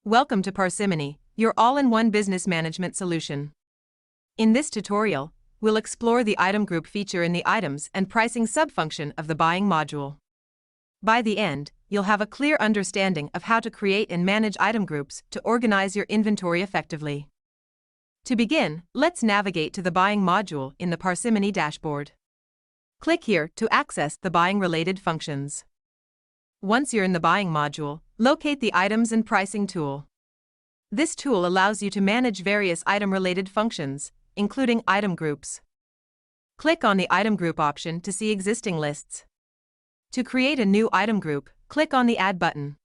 Welcome to Parsimony, your all-in-one business management solution. In this tutorial, we'll explore the item group feature in the items and pricing subfunction of the buying module. By the end, you'll have a clear understanding of how to create and manage item groups to organize your inventory effectively. To begin, let's navigate to the buying module in the Parsimony dashboard. Click here to access the buying-related functions. Once you're in the buying module, locate the Items and Pricing tool. This tool allows you to manage various item-related functions, including item groups. Click on the Item Group option to see existing lists. To create a new item group, click on the Add button.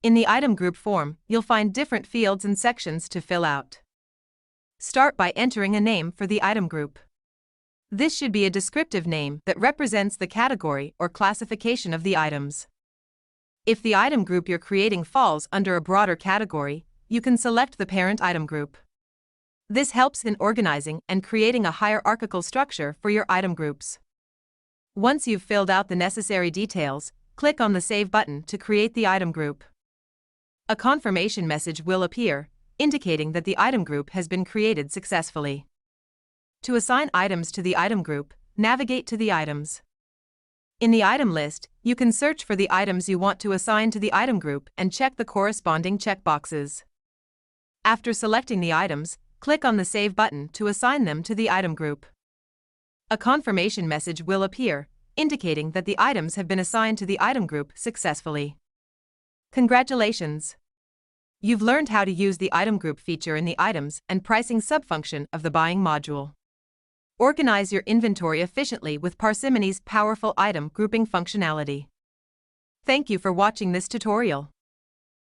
In the item group form, you'll find different fields and sections to fill out. Start by entering a name for the item group. This should be a descriptive name that represents the category or classification of the items. If the item group you're creating falls under a broader category, you can select the parent item group. This helps in organizing and creating a hierarchical structure for your item groups. Once you've filled out the necessary details, click on the Save button to create the item group. A confirmation message will appear, indicating that the item group has been created successfully. To assign items to the item group, navigate to the items. In the item list, you can search for the items you want to assign to the item group and check the corresponding checkboxes. After selecting the items, click on the Save button to assign them to the item group. A confirmation message will appear, indicating that the items have been assigned to the item group successfully. Congratulations! You've learned how to use the item group feature in the items and pricing subfunction of the buying module. Organize your inventory efficiently with Parsimony's powerful item grouping functionality. Thank you for watching this tutorial.